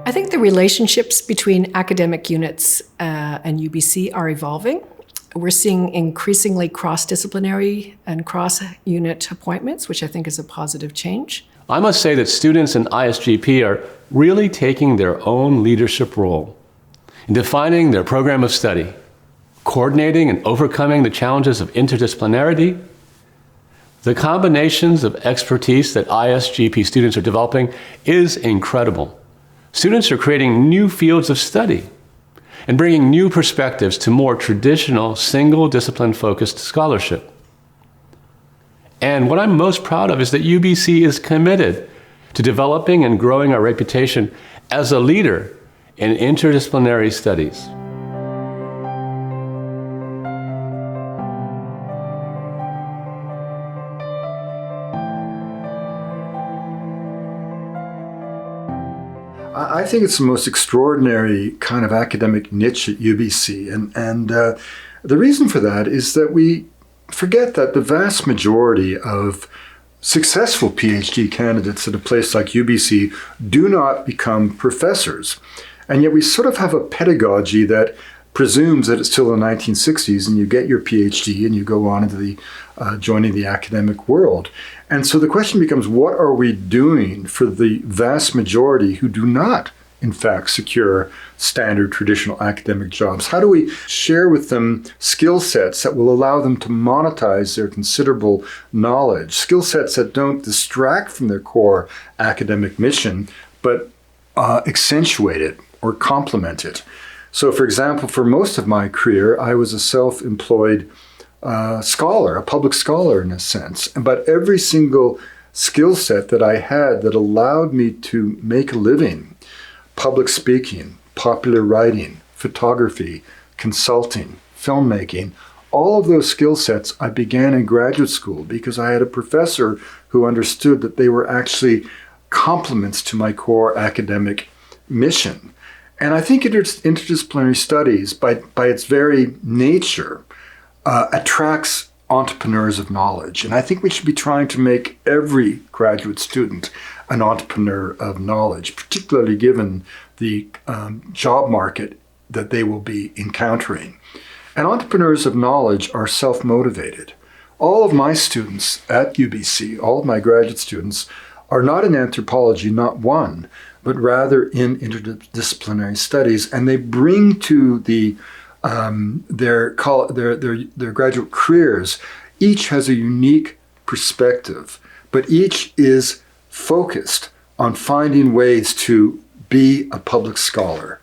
I think the relationships between academic units and UBC are evolving. We're seeing increasingly cross-disciplinary and cross-unit appointments, which I think is a positive change. I must say that students in ISGP are really taking their own leadership role in defining their program of study, coordinating and overcoming the challenges of interdisciplinarity. The combinations of expertise that ISGP students are developing is incredible. Students are creating new fields of study and bringing new perspectives to more traditional single-discipline focused scholarship. And what I'm most proud of is that UBC is committed to developing and growing our reputation as a leader in interdisciplinary studies. I think it's the most extraordinary kind of academic niche at UBC. And the reason for that is that we forget that the vast majority of successful PhD candidates at a place like UBC do not become professors. And yet we sort of have a pedagogy that presumes that it's still the 1960s and you get your PhD and you go on into the joining the academic world. And so the question becomes, what are we doing for the vast majority who do not, in fact, secure standard traditional academic jobs? How do we share with them skill sets that will allow them to monetize their considerable knowledge, skill sets that don't distract from their core academic mission, but accentuate it or complement it? So, for example, for most of my career, I was a self-employed scholar, a public scholar in a sense. But every single skill set that I had that allowed me to make a living, public speaking, popular writing, photography, consulting, filmmaking, all of those skill sets I began in graduate school because I had a professor who understood that they were actually complements to my core academic mission. And I think interdisciplinary studies, by its very nature, attracts entrepreneurs of knowledge. And I think we should be trying to make every graduate student an entrepreneur of knowledge, particularly given the job market that they will be encountering. And entrepreneurs of knowledge are self-motivated. All of my students at UBC, all of my graduate students, are not in anthropology, not one, but rather in interdisciplinary studies, and they bring to their graduate careers. Each has a unique perspective, but each is focused on finding ways to be a public scholar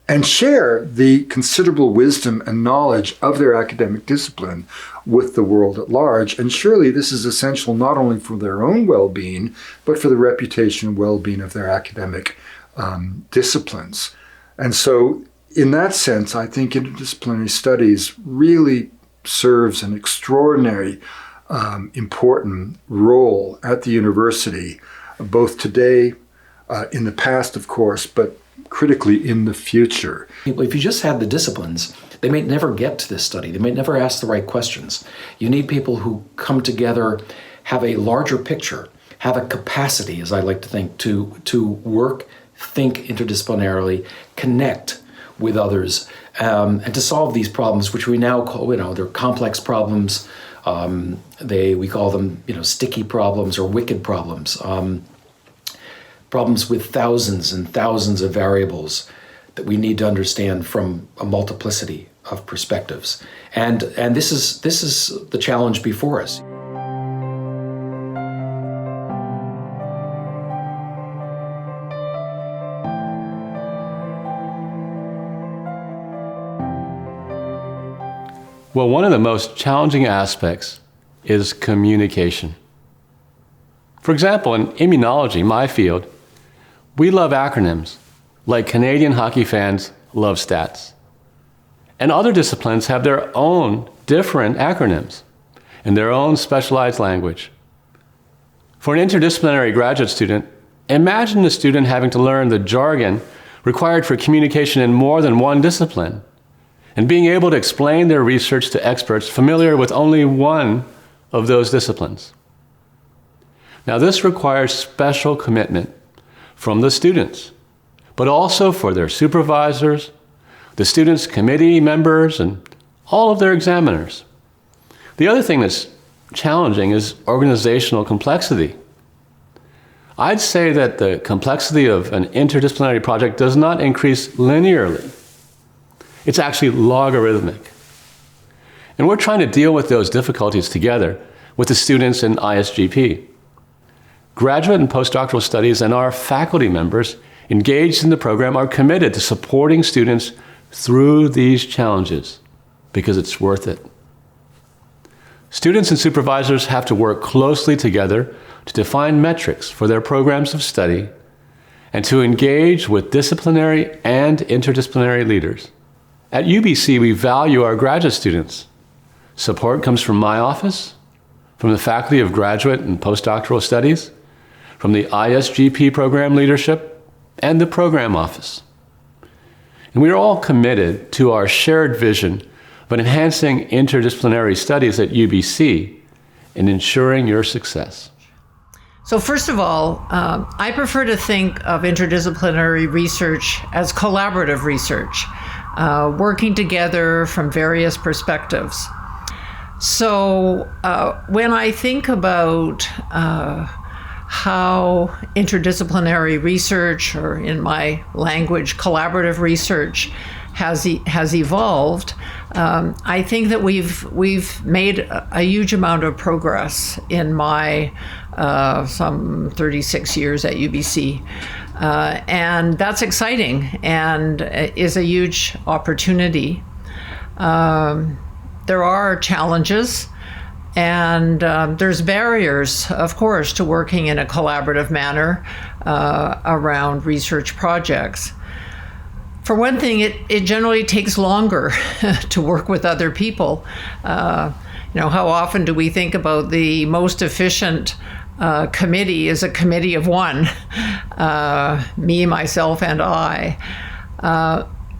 and share the considerable wisdom and knowledge of their academic discipline with the world at large. And surely this is essential not only for their own well-being, but for the reputation and well-being of their academic disciplines. And so in that sense, I think interdisciplinary studies really serves an extraordinary, important role at the university, both today, in the past, of course, but critically in the future. If you just had the disciplines, they may never get to this study. They may never ask the right questions. You need people who come together, have a larger picture, have a capacity, as I like to think, to work, think interdisciplinarily, connect with others, and to solve these problems, which we now call, they're complex problems. We call them, sticky problems or wicked problems. Problems with thousands and thousands of variables that we need to understand from a multiplicity of perspectives. And this is the challenge before us. Well, one of the most challenging aspects is communication. For example, in immunology, my field, we love acronyms, like Canadian hockey fans love stats. And other disciplines have their own different acronyms and their own specialized language. For an interdisciplinary graduate student, imagine the student having to learn the jargon required for communication in more than one discipline, and being able to explain their research to experts familiar with only one of those disciplines. Now, this requires special commitment from the students, but also for their supervisors, the students' committee members, and all of their examiners. The other thing that's challenging is organizational complexity. I'd say that the complexity of an interdisciplinary project does not increase linearly. It's actually logarithmic. And we're trying to deal with those difficulties together with the students in ISGP. Graduate and postdoctoral studies and our faculty members engaged in the program are committed to supporting students through these challenges because it's worth it. Students and supervisors have to work closely together to define metrics for their programs of study and to engage with disciplinary and interdisciplinary leaders. At UBC, we value our graduate students. Support comes from my office, from the Faculty of Graduate and Postdoctoral Studies, from the ISGP program leadership, and the program office. And we are all committed to our shared vision of enhancing interdisciplinary studies at UBC and ensuring your success. So first of all, I prefer to think of interdisciplinary research as collaborative research, working together from various perspectives. So when I think about how interdisciplinary research, or in my language, collaborative research, has evolved, I think that we've made a huge amount of progress in my some 36 years at UBC. And that's exciting and is a huge opportunity. There are challenges, and there's barriers, of course, to working in a collaborative manner around research projects. For one thing, it generally takes longer to work with other people. How often do we think about the most efficient committee as a committee of one, me, myself, and I.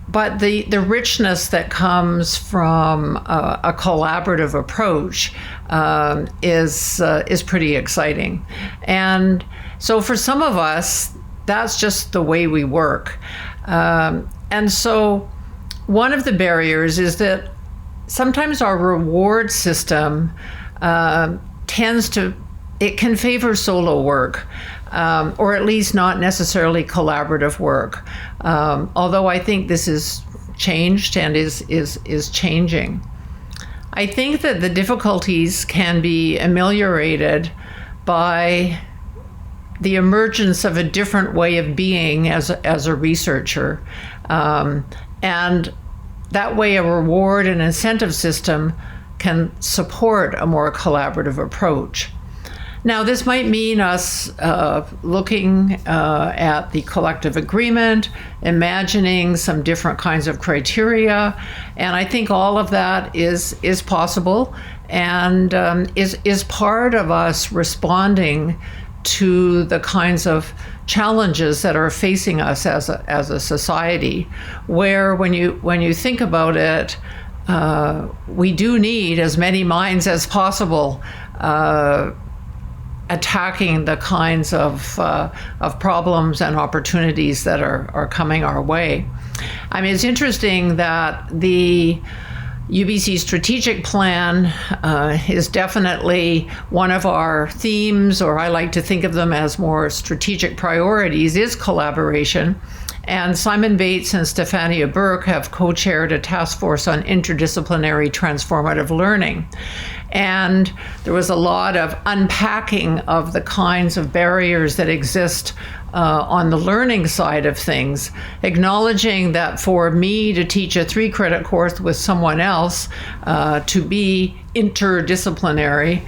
But the richness that comes from a collaborative approach is pretty exciting. And so for some of us, that's just the way we work. And so one of the barriers is that sometimes our reward system it can favor solo work, or at least not necessarily collaborative work. Although I think this is changed and is changing. I think that the difficulties can be ameliorated by the emergence of a different way of being as a researcher. And that way a reward and incentive system can support a more collaborative approach. Now, this might mean us looking at the collective agreement, imagining some different kinds of criteria, and I think all of that is possible and is part of us responding to the kinds of challenges that are facing us as a society, where when you think about it, we do need as many minds as possible attacking the kinds of problems and opportunities that are coming our way. I mean, it's interesting that the UBC strategic plan is definitely one of our themes, or I like to think of them as more strategic priorities, is collaboration. And Simon Bates and Stefania Burke have co-chaired a task force on interdisciplinary transformative learning. And there was a lot of unpacking of the kinds of barriers that exist on the learning side of things, acknowledging that for me to teach a 3-credit course with someone else to be interdisciplinary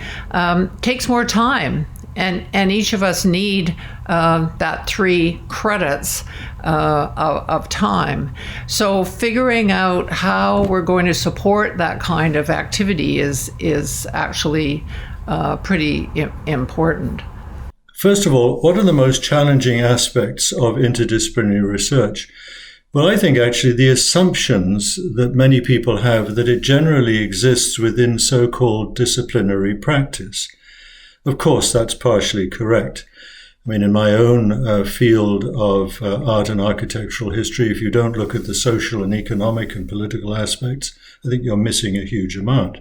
takes more time. And each of us need that 3 credits of time. So figuring out how we're going to support that kind of activity is actually pretty important. First of all, what are the most challenging aspects of interdisciplinary research? Well, I think actually the assumptions that many people have that it generally exists within so-called disciplinary practice. Of course, that's partially correct. I mean, in my own field of art and architectural history, if you don't look at the social and economic and political aspects, I think you're missing a huge amount.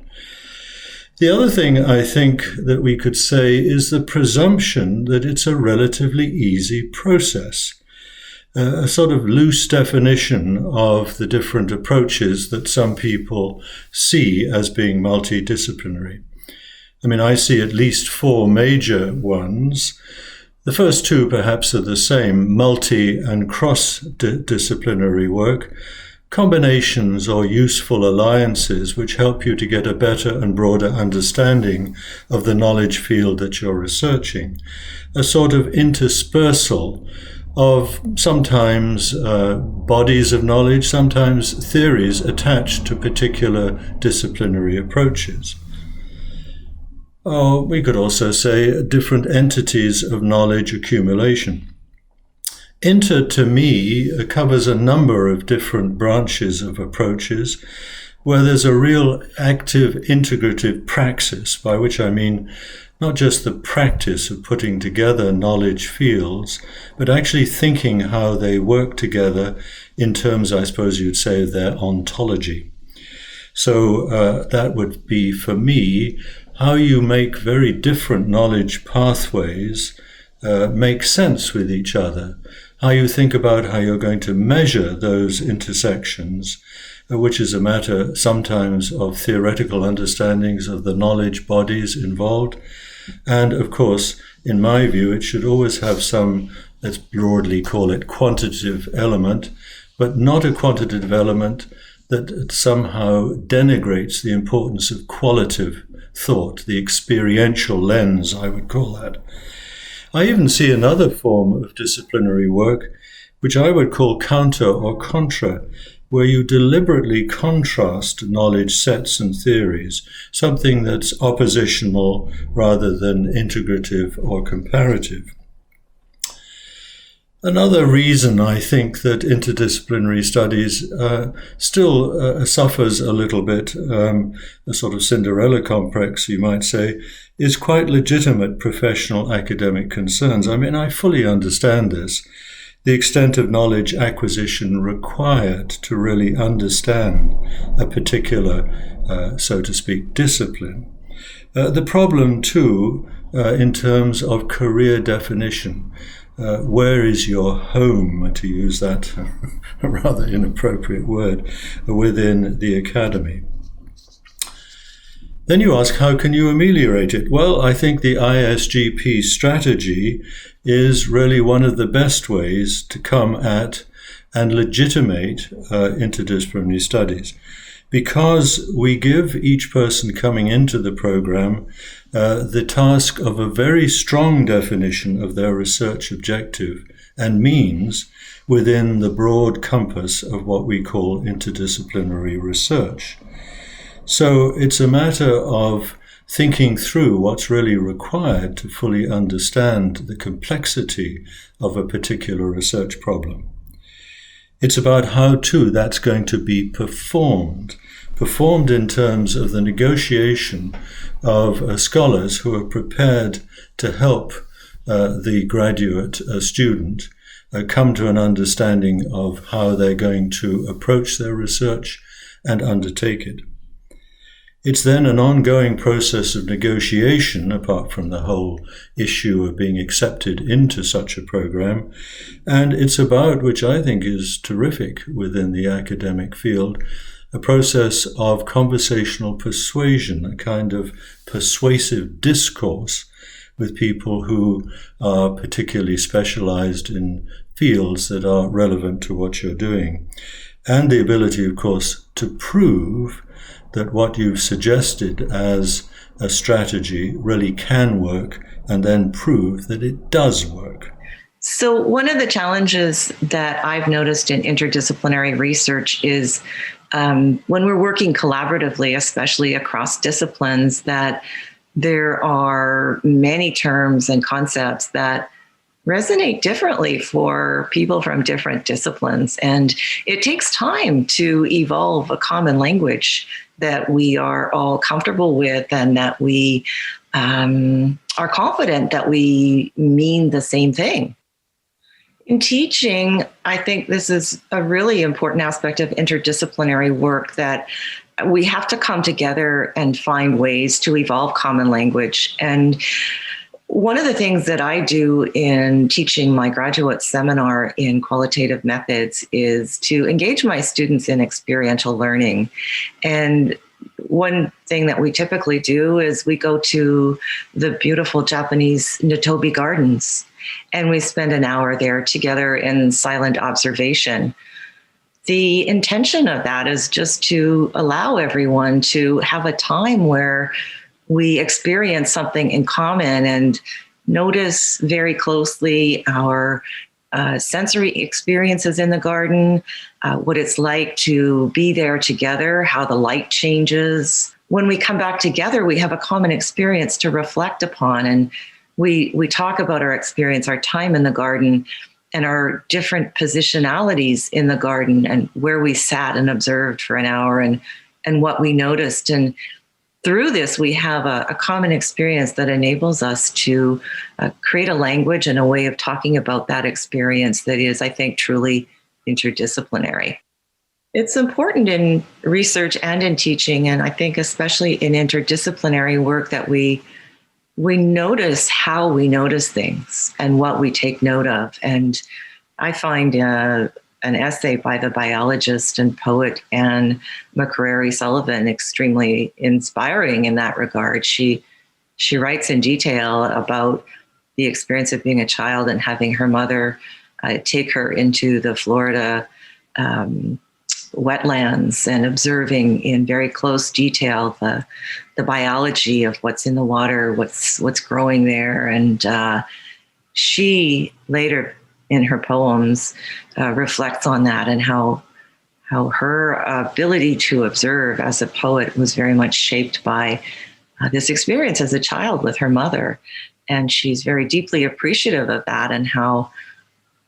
The other thing I think that we could say is the presumption that it's a relatively easy process, a sort of loose definition of the different approaches that some people see as being multidisciplinary. I mean, I see at least four major ones. The first two perhaps are the same: multi and cross-disciplinary work, combinations or useful alliances which help you to get a better and broader understanding of the knowledge field that you're researching, a sort of interspersal of sometimes bodies of knowledge, sometimes theories attached to particular disciplinary approaches. Or we could also say different entities of knowledge accumulation. Inter, to me, covers a number of different branches of approaches where there's a real active integrative praxis, by which I mean not just the practice of putting together knowledge fields, but actually thinking how they work together in terms, I suppose you'd say, of their ontology. So that would be, for me, how you make very different knowledge pathways make sense with each other, how you think about how you're going to measure those intersections, which is a matter sometimes of theoretical understandings of the knowledge bodies involved. And of course, in my view, it should always have some, let's broadly call it, quantitative element, but not a quantitative element that somehow denigrates the importance of qualitative thought, the experiential lens, I would call that. I even see another form of disciplinary work, which I would call counter or contra, where you deliberately contrast knowledge sets and theories, something that's oppositional rather than integrative or comparative. Another reason I think that interdisciplinary studies still suffers a little bit, a sort of Cinderella complex, you might say, is quite legitimate professional academic concerns. I mean, I fully understand this. The extent of knowledge acquisition required to really understand a particular, so to speak, discipline. The problem, too, in terms of career definition. Where is your home, to use that rather inappropriate word, within the academy? Then you ask, how can you ameliorate it? Well, I think the ISGP strategy is really one of the best ways to come at and legitimate interdisciplinary studies, because we give each person coming into the program the task of a very strong definition of their research objective and means within the broad compass of what we call interdisciplinary research. So it's a matter of thinking through what's really required to fully understand the complexity of a particular research problem. It's about how, too, that's going to be performed in terms of the negotiation of scholars who are prepared to help the graduate student come to an understanding of how they're going to approach their research and undertake it. It's then an ongoing process of negotiation, apart from the whole issue of being accepted into such a program. And it's about, which I think is terrific within the academic field, a process of conversational persuasion, a kind of persuasive discourse with people who are particularly specialized in fields that are relevant to what you're doing. And the ability, of course, to prove that what you've suggested as a strategy really can work, and then prove that it does work. So one of the challenges that I've noticed in interdisciplinary research is when we're working collaboratively, especially across disciplines, that there are many terms and concepts that resonate differently for people from different disciplines. And it takes time to evolve a common language that we are all comfortable with and that we are confident that we mean the same thing. In teaching, I think this is a really important aspect of interdisciplinary work, that we have to come together and find ways to evolve common language. And one of the things that I do in teaching my graduate seminar in qualitative methods is to engage my students in experiential learning. And one thing that we typically do is we go to the beautiful Japanese Nitobi Gardens, and we spend an hour there together in silent observation. The intention of that is just to allow everyone to have a time where we experience something in common and notice very closely our sensory experiences in the garden, what it's like to be there together, how the light changes. When we come back together, we have a common experience to reflect upon, and we talk about our experience, our time in the garden, and our different positionalities in the garden, and where we sat and observed for an hour, and what we noticed. And through this, we have a common experience that enables us to create a language and a way of talking about that experience that is, I think, truly interdisciplinary. It's important in research and in teaching, and I think especially in interdisciplinary work, that we notice how we notice things and what we take note of. And I find an essay by the biologist and poet Anne McCrary Sullivan extremely inspiring in that regard. She writes in detail about the experience of being a child and having her mother take her into the Florida wetlands and observing in very close detail the biology of what's in the water, what's growing there. And she later in her poems reflects on that, and how her ability to observe as a poet was very much shaped by this experience as a child with her mother. And she's very deeply appreciative of that, and how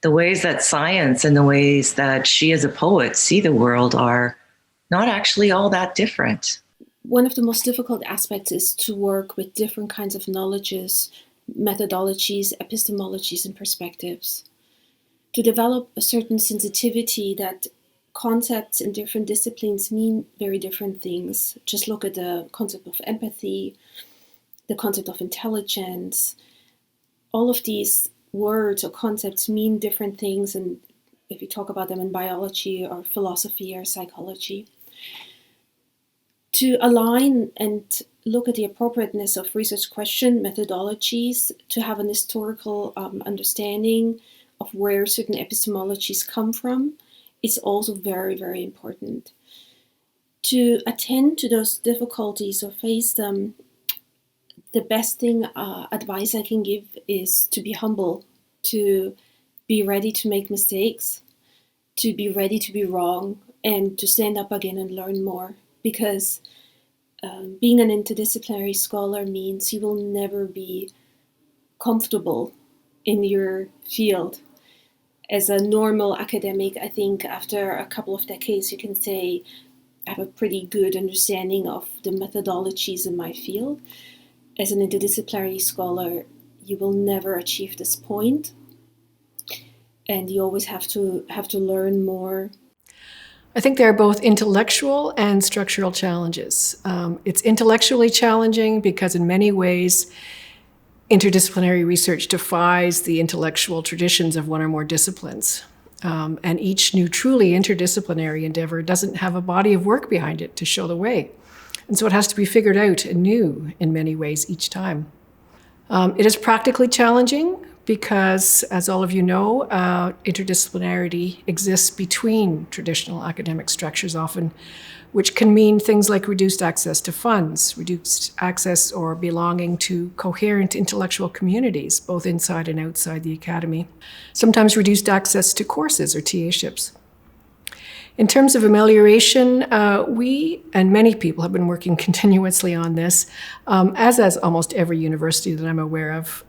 the ways that science and the ways that she as a poet see the world are not actually all that different. One of the most difficult aspects is to work with different kinds of knowledges, methodologies, epistemologies, and perspectives. To develop a certain sensitivity that concepts in different disciplines mean very different things. Just look at the concept of empathy, the concept of intelligence. All of these words or concepts mean different things, and if you talk about them in biology or philosophy or psychology. To align and look at the appropriateness of research question methodologies, to have an historical understanding of where certain epistemologies come from, is also very, very important. To attend to those difficulties or face them, the best thing advice I can give is to be humble, to be ready to make mistakes, to be ready to be wrong, and to stand up again and learn more. Because being an interdisciplinary scholar means you will never be comfortable in your field. As a normal academic, I think after a couple of decades, you can say, I have a pretty good understanding of the methodologies in my field. As an interdisciplinary scholar, you will never achieve this point, and you always have to learn more. I think there are both intellectual and structural challenges. It's intellectually challenging because in many ways, interdisciplinary research defies the intellectual traditions of one or more disciplines. And each new truly interdisciplinary endeavor doesn't have a body of work behind it to show the way. And so it has to be figured out anew in many ways each time. It is practically challenging because, as all of you know, interdisciplinarity exists between traditional academic structures often, which can mean things like reduced access to funds, reduced access or belonging to coherent intellectual communities, both inside and outside the academy, sometimes reduced access to courses or TAships. In terms of amelioration, we and many people have been working continuously on this, as has almost every university that I'm aware of.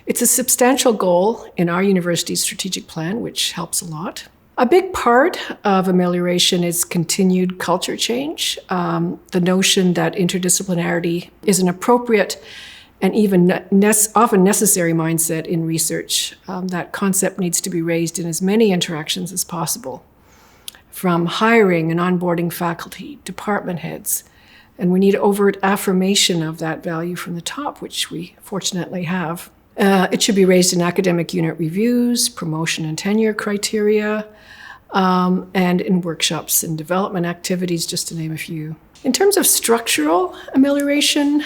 It's a substantial goal in our university's strategic plan, which helps a lot. A big part of amelioration is continued culture change, the notion that interdisciplinarity is an appropriate and even often necessary mindset in research. That concept needs to be raised in as many interactions as possible, from hiring and onboarding faculty, department heads, and we need overt affirmation of that value from the top, which we fortunately have. It should be raised in academic unit reviews, promotion and tenure criteria, and in workshops and development activities, just to name a few. In terms of structural amelioration,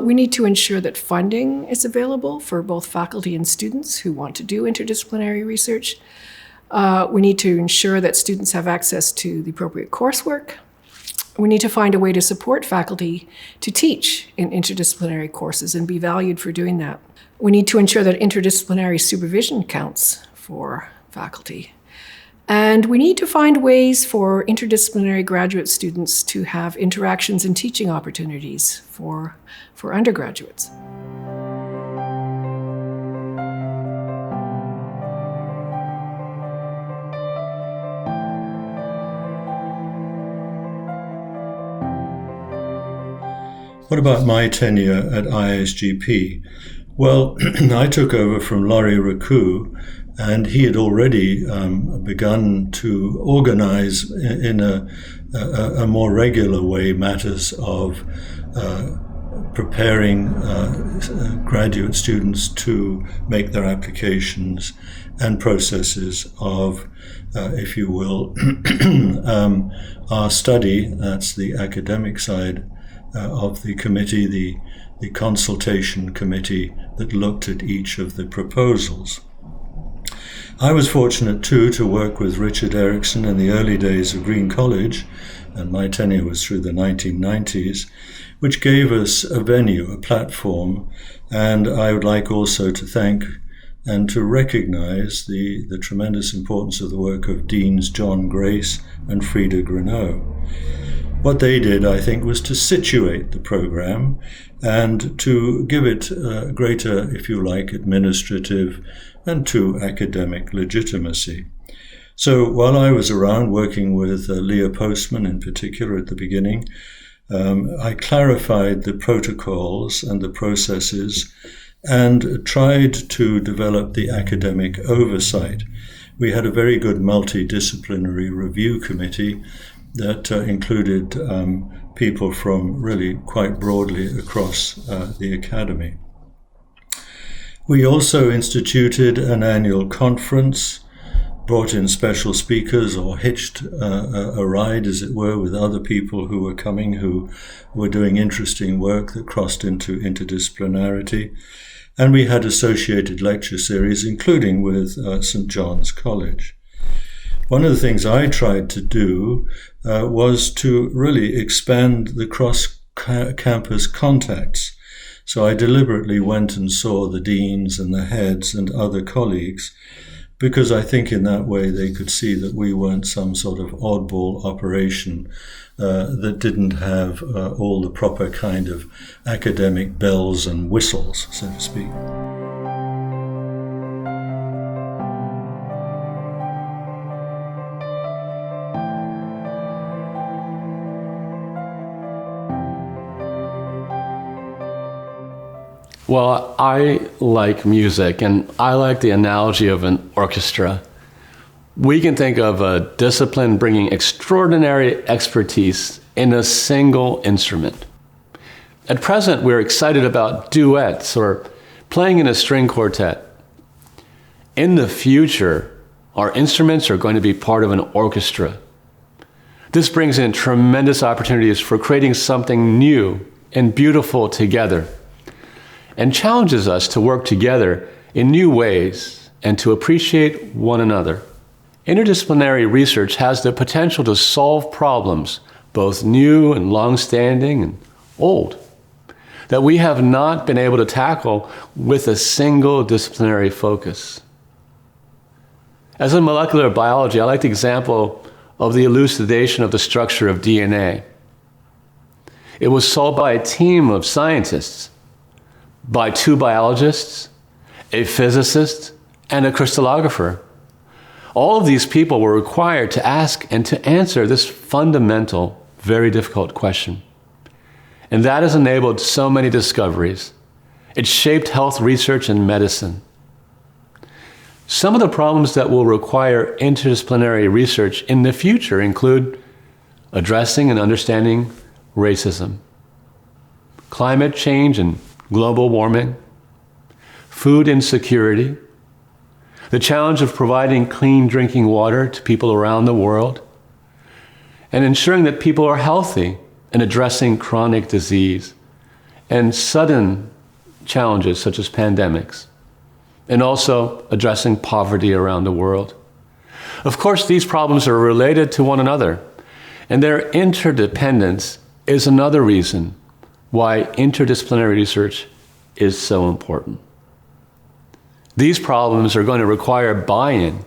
we need to ensure that funding is available for both faculty and students who want to do interdisciplinary research. We need to ensure that students have access to the appropriate coursework. We need to find a way to support faculty to teach in interdisciplinary courses and be valued for doing that. We need to ensure that interdisciplinary supervision counts for faculty. And we need to find ways for interdisciplinary graduate students to have interactions and teaching opportunities for undergraduates. What about my tenure at ISGP? Well, I took over from Laurie Racou, and he had already begun to organize in a more regular way matters of preparing graduate students to make their applications and processes of, if you will, our study. That's the academic side of the committee, the consultation committee that looked at each of the proposals. I was fortunate too to work with Richard Erickson in the early days of Green College, and my tenure was through the 1990s, which gave us a venue, a platform, and I would like also to thank and to recognize the tremendous importance of the work of Deans John Grace and Frida Greneau. What they did, I think, was to situate the program and to give it greater, if you like, administrative and to academic legitimacy. So while I was around working with Leah Postman in particular at the beginning, I clarified the protocols and the processes and tried to develop the academic oversight. We had a very good multidisciplinary review committee that included people from really quite broadly across the academy. We also instituted an annual conference, brought in special speakers or hitched a ride, as it were, with other people who were coming, who were doing interesting work that crossed into interdisciplinarity. And we had associated lecture series, including with St. John's College. One of the things I tried to do was to really expand the cross-campus contacts. So I deliberately went and saw the deans and the heads and other colleagues, because I think in that way they could see that we weren't some sort of oddball operation that didn't have all the proper kind of academic bells and whistles, so to speak. Well, I like music, and I like the analogy of an orchestra. We can think of a discipline bringing extraordinary expertise in a single instrument. At present, we're excited about duets or playing in a string quartet. In the future, our instruments are going to be part of an orchestra. This brings in tremendous opportunities for creating something new and beautiful together, and challenges us to work together in new ways and to appreciate one another. Interdisciplinary research has the potential to solve problems, both new and long-standing and old, that we have not been able to tackle with a single disciplinary focus. As in molecular biology, I like the example of the elucidation of the structure of DNA. It was solved by a team of scientists, by 2 biologists, a physicist, and a crystallographer. All of these people were required to ask and to answer this fundamental, very difficult question. And that has enabled so many discoveries It shaped health research and medicine. Some of the problems that will require interdisciplinary research in the future include addressing and understanding racism, climate change and global warming, food insecurity, the challenge of providing clean drinking water to people around the world, and ensuring that people are healthy and addressing chronic disease and sudden challenges such as pandemics, and also addressing poverty around the world. Of course, these problems are related to one another, and their interdependence is another reason why interdisciplinary research is so important. These problems are going to require buy-in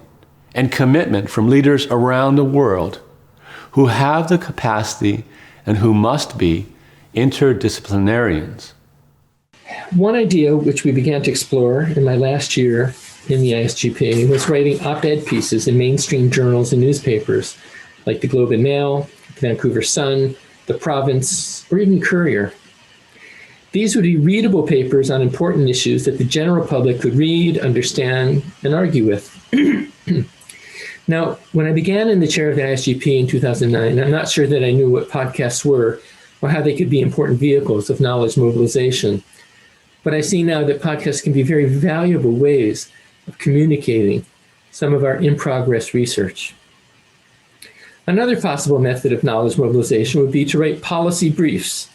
and commitment from leaders around the world who have the capacity and who must be interdisciplinarians. One idea which we began to explore in my last year in the ISGP was writing op-ed pieces in mainstream journals and newspapers like the Globe and Mail, the Vancouver Sun, the Province, or even Courier. These would be readable papers on important issues that the general public could read, understand, and argue with. Now, when I began in the chair of the ISGP in 2009, I'm not sure that I knew what podcasts were or how they could be important vehicles of knowledge mobilization. But I see now that podcasts can be very valuable ways of communicating some of our in-progress research. Another possible method of knowledge mobilization would be to write policy briefs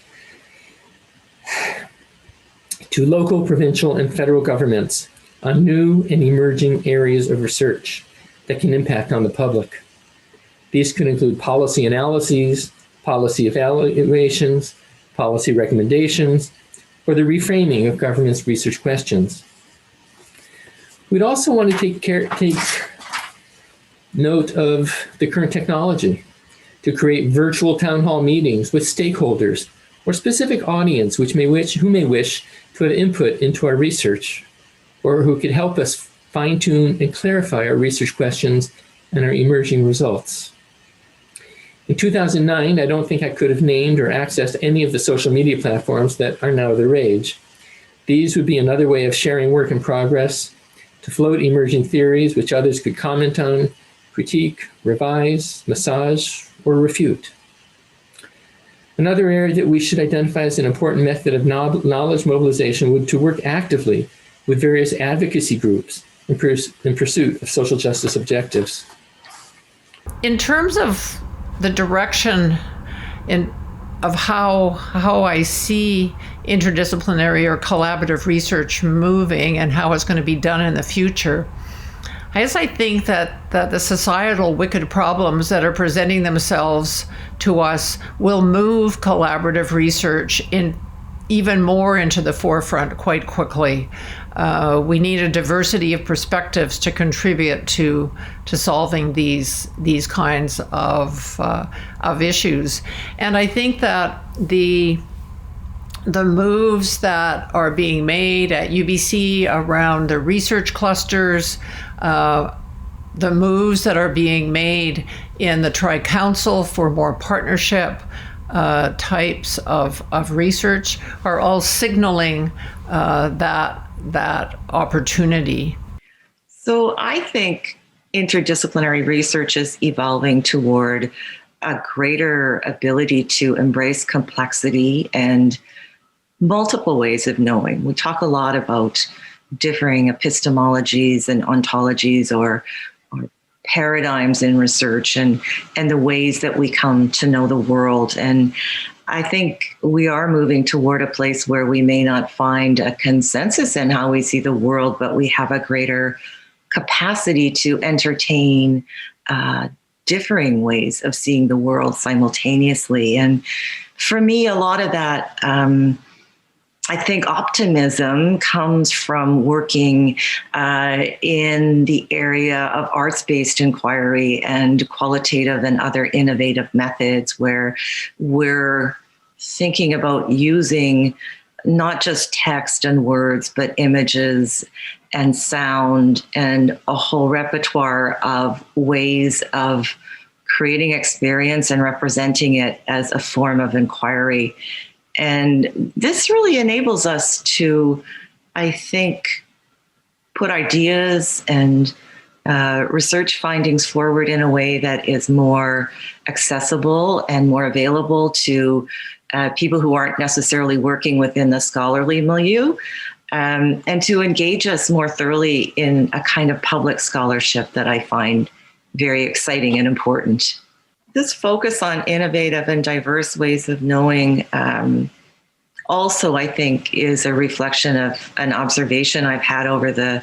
to local, provincial, and federal governments on new and emerging areas of research that can impact on the public. These could include policy analyses, policy evaluations, policy recommendations, or the reframing of government's research questions. We'd also want to take note of the current technology to create virtual town hall meetings with stakeholders or specific audience who may wish to have input into our research, or who could help us fine-tune and clarify our research questions and our emerging results. In 2009, I don't think I could have named or accessed any of the social media platforms that are now the rage. These would be another way of sharing work in progress, to float emerging theories which others could comment on, critique, revise, massage, or refute. Another area that we should identify as an important method of knowledge mobilization would to work actively with various advocacy groups in pursuit of social justice objectives. In terms of the direction of how I see interdisciplinary or collaborative research moving and how it's going to be done in the future, I guess I think that the societal wicked problems that are presenting themselves to us will move collaborative research even more into the forefront quite quickly. We need a diversity of perspectives to contribute to solving these kinds of issues. And I think that the moves that are being made at UBC around the research clusters, the moves that are being made in the Tri-Council for more partnership types of research are all signaling that opportunity. So I think interdisciplinary research is evolving toward a greater ability to embrace complexity and multiple ways of knowing. We talk a lot about differing epistemologies and ontologies or paradigms in research and the ways that we come to know the world. And I think we are moving toward a place where we may not find a consensus in how we see the world, but we have a greater capacity to entertain differing ways of seeing the world simultaneously. And for me, a lot of that, I think optimism comes from working in the area of arts-based inquiry and qualitative and other innovative methods where we're thinking about using not just text and words, but images and sound and a whole repertoire of ways of creating experience and representing it as a form of inquiry. And this really enables us to I think, put ideas and research findings forward in a way that is more accessible and more available to people who aren't necessarily working within the scholarly milieu, and to engage us more thoroughly in a kind of public scholarship that I find very exciting and important. This focus on innovative and diverse ways of knowing also, I think, is a reflection of an observation I've had over the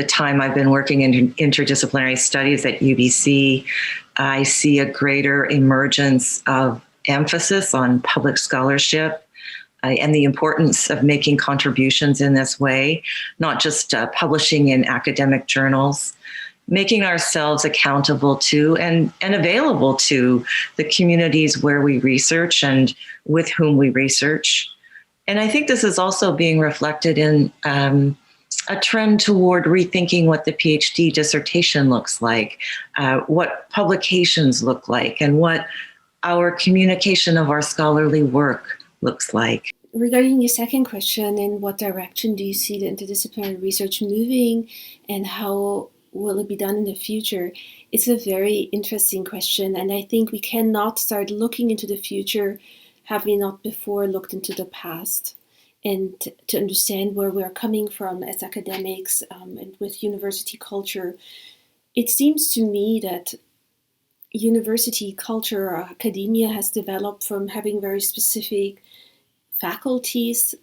time I've been working in interdisciplinary studies at UBC. I see a greater emergence of emphasis on public scholarship and the importance of making contributions in this way, not just publishing in academic journals, making ourselves accountable to and available to the communities where we research and with whom we research. And I think this is also being reflected in a trend toward rethinking what the PhD dissertation looks like, what publications look like, and what our communication of our scholarly work looks like. Regarding your second question, in what direction do you see the interdisciplinary research moving and how will it be done in the future? It's a very interesting question, and I think we cannot start looking into the future have we not before looked into the past, and to understand where we're coming from as academics and with university culture. It seems to me that university culture or academia has developed from having very specific faculties,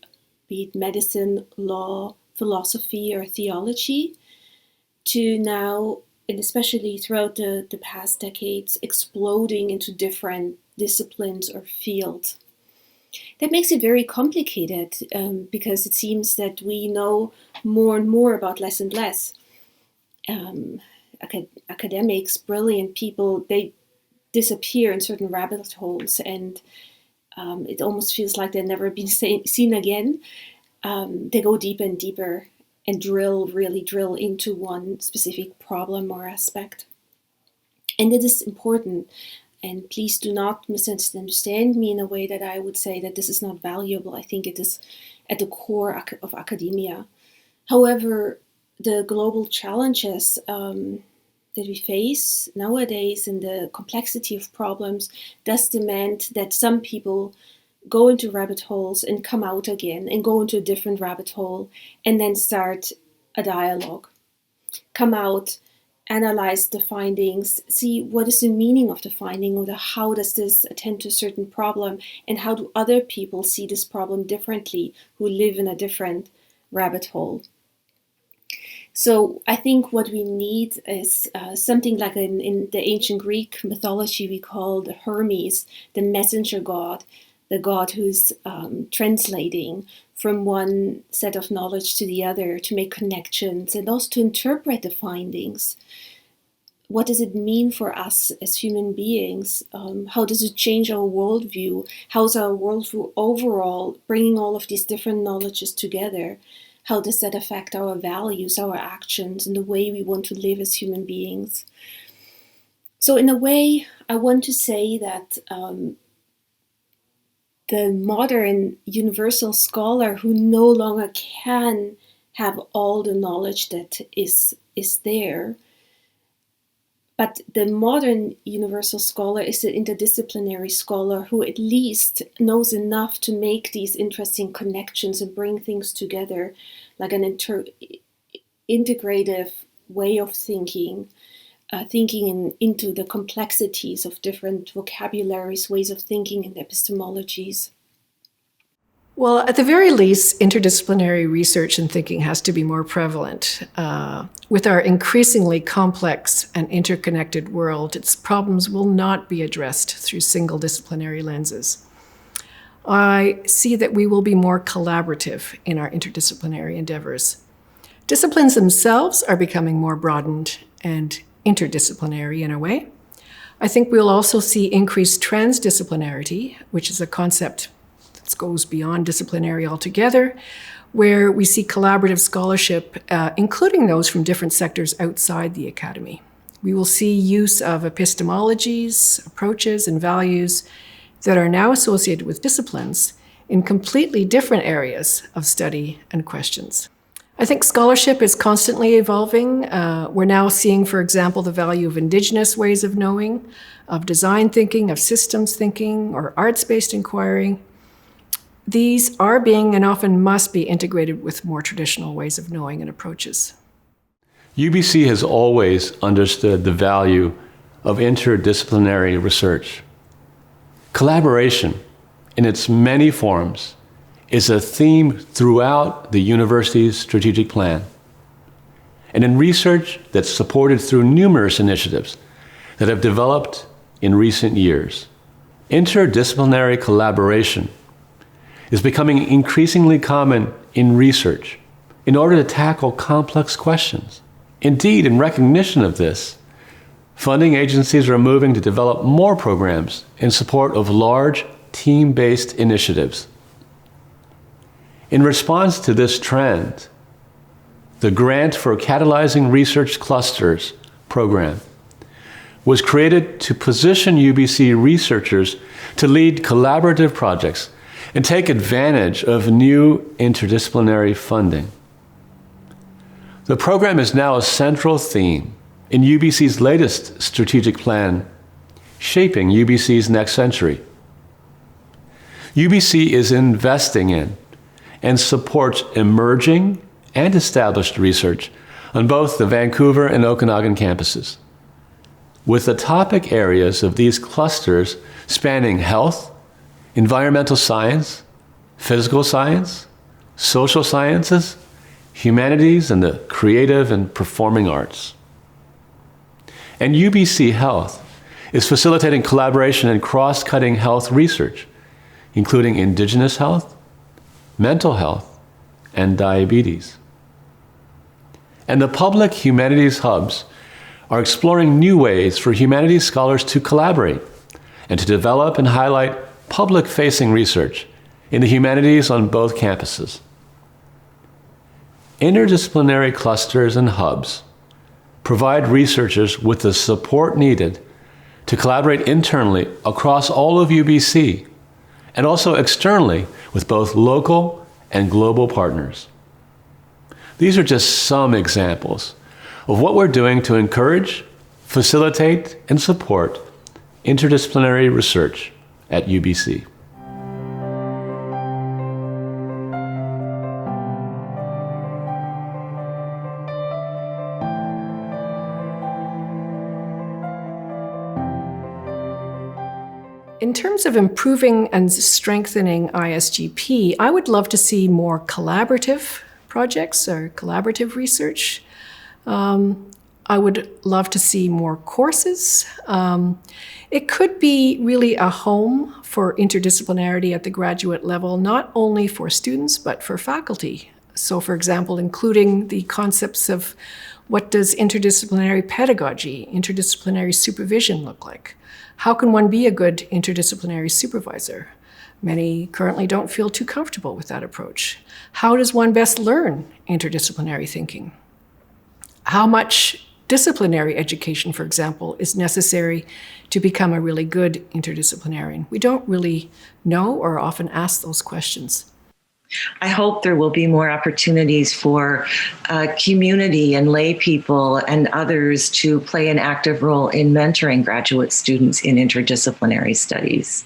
be it medicine, law, philosophy, or theology, to now, and especially throughout the past decades, exploding into different disciplines or fields. That makes it very complicated because it seems that we know more and more about less and less. Academics, brilliant people, they disappear in certain rabbit holes, and it almost feels like they've never been seen again. They go deeper and deeper and really drill into one specific problem or aspect. And it is important. And please do not misunderstand me in a way that I would say that this is not valuable. I think it is at the core of academia. However, the global challenges that we face nowadays and the complexity of problems does demand that some people go into rabbit holes and come out again and go into a different rabbit hole and then start a dialogue. Come out, analyze the findings, see what is the meaning of the finding, or how does this attend to a certain problem, and how do other people see this problem differently who live in a different rabbit hole. So I think what we need is something like in the ancient Greek mythology we called Hermes, the messenger god, the god who's translating from one set of knowledge to the other to make connections and also to interpret the findings. What does it mean for us as human beings? How does it change our worldview? How's our worldview overall, bringing all of these different knowledges together? How does that affect our values, our actions, and the way we want to live as human beings? So in a way, I want to say that the modern universal scholar who no longer can have all the knowledge that is there, but the modern universal scholar is the interdisciplinary scholar who at least knows enough to make these interesting connections and bring things together, like an integrative way of thinking, into the complexities of different vocabularies, ways of thinking, and epistemologies. Well, at the very least, interdisciplinary research and thinking has to be more prevalent. With our increasingly complex and interconnected world, its problems will not be addressed through single disciplinary lenses. I see that we will be more collaborative in our interdisciplinary endeavors. Disciplines themselves are becoming more broadened and interdisciplinary in a way. I think we'll also see increased transdisciplinarity, which is a concept that goes beyond disciplinary altogether, where we see collaborative scholarship, including those from different sectors outside the academy. We will see use of epistemologies, approaches, and values that are now associated with disciplines in completely different areas of study and questions. I think scholarship is constantly evolving. We're now seeing, for example, the value of Indigenous ways of knowing, of design thinking, of systems thinking, or arts-based inquiry. These are being and often must be integrated with more traditional ways of knowing and approaches. UBC has always understood the value of interdisciplinary research. Collaboration, in its many forms, is a theme throughout the university's strategic plan, and in research that's supported through numerous initiatives that have developed in recent years. Interdisciplinary collaboration is becoming increasingly common in research in order to tackle complex questions. Indeed, in recognition of this, funding agencies are moving to develop more programs in support of large, team-based initiatives. In response to this trend, the Grant for Catalyzing Research Clusters program was created to position UBC researchers to lead collaborative projects and take advantage of new interdisciplinary funding. The program is now a central theme in UBC's latest strategic plan, Shaping UBC's Next Century. UBC is investing in and supports emerging and established research on both the Vancouver and Okanagan campuses, with the topic areas of these clusters spanning health, environmental science, physical science, social sciences, humanities, and the creative and performing arts. And UBC Health is facilitating collaboration in cross-cutting health research, including Indigenous health, mental health, and diabetes. And the public humanities hubs are exploring new ways for humanities scholars to collaborate and to develop and highlight public-facing research in the humanities on both campuses. Interdisciplinary clusters and hubs provide researchers with the support needed to collaborate internally across all of UBC and also externally with both local and global partners. These are just some examples of what we're doing to encourage, facilitate, and support interdisciplinary research at UBC. In terms of improving and strengthening ISGP, I would love to see more collaborative projects or collaborative research. I would love to see more courses. It could be really a home for interdisciplinarity at the graduate level, not only for students, but for faculty. So, for example, including the concepts of what does interdisciplinary pedagogy, interdisciplinary supervision look like? How can one be a good interdisciplinary supervisor? Many currently don't feel too comfortable with that approach. How does one best learn interdisciplinary thinking? How much disciplinary education, for example, is necessary to become a really good interdisciplinarian? We don't really know or often ask those questions. I hope there will be more opportunities for community and lay people and others to play an active role in mentoring graduate students in interdisciplinary studies.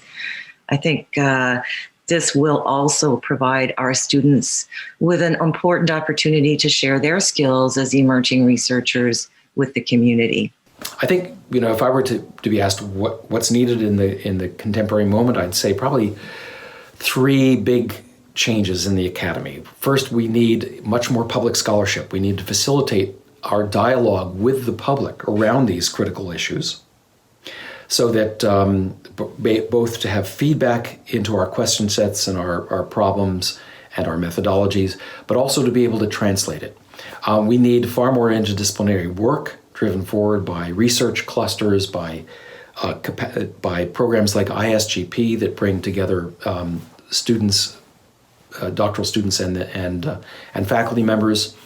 I think this will also provide our students with an important opportunity to share their skills as emerging researchers with the community. I think, if I were to be asked what's needed in the contemporary moment, I'd say probably three big changes in the academy. First, we need much more public scholarship. We need to facilitate our dialogue with the public around these critical issues so that both to have feedback into our question sets and our problems and our methodologies, but also to be able to translate it. We need far more interdisciplinary work driven forward by research clusters, by programs like ISGP that bring together students, doctoral students and faculty members.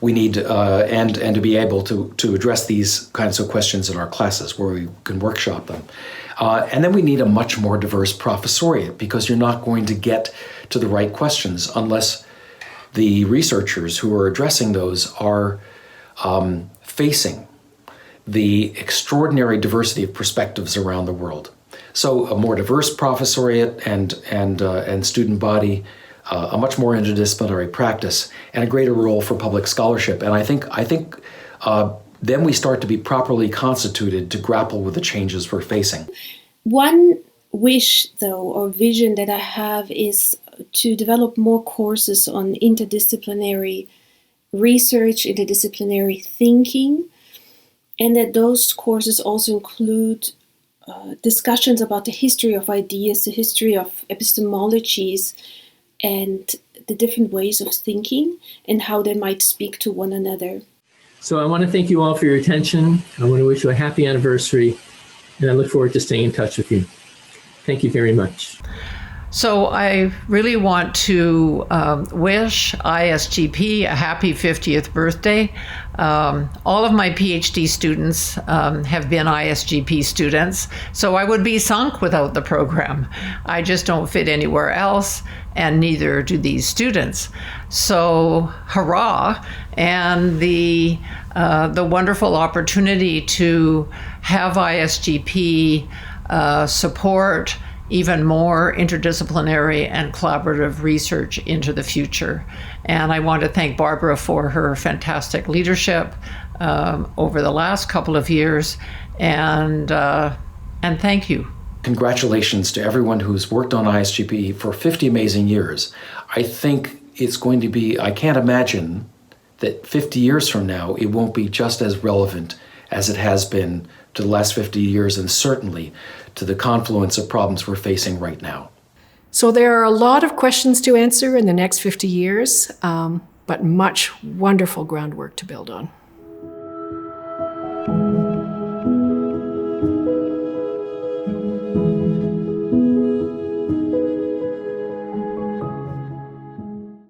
We need and to be able to address these kinds of questions in our classes where we can workshop them. And then we need a much more diverse professoriate, because you're not going to get to the right questions unless the researchers who are addressing those are facing the extraordinary diversity of perspectives around the world. So a more diverse professoriate and student body, a much more interdisciplinary practice, and a greater role for public scholarship. And I think then we start to be properly constituted to grapple with the changes we're facing. One wish, though, or vision that I have is to develop more courses on interdisciplinary research, interdisciplinary thinking, and that those courses also include discussions about the history of ideas, the history of epistemologies, and the different ways of thinking and how they might speak to one another. So I want to thank you all for your attention. I want to wish you a happy anniversary, and I look forward to staying in touch with you. Thank you very much. So I really want to wish ISGP a happy 50th birthday. All of my PhD students have been ISGP students, so I would be sunk without the program. I just don't fit anywhere else, and neither do these students. So hurrah, and the wonderful opportunity to have ISGP support even more interdisciplinary and collaborative research into the future. And I want to thank Barbara for her fantastic leadership over the last couple of years, and thank you. Congratulations to everyone who's worked on ISGP for 50 amazing years. I think it's going to be, I can't imagine that 50 years from now, it won't be just as relevant as it has been to the last 50 years, and certainly to the confluence of problems we're facing right now. So there are a lot of questions to answer in the next 50 years, but much wonderful groundwork to build on.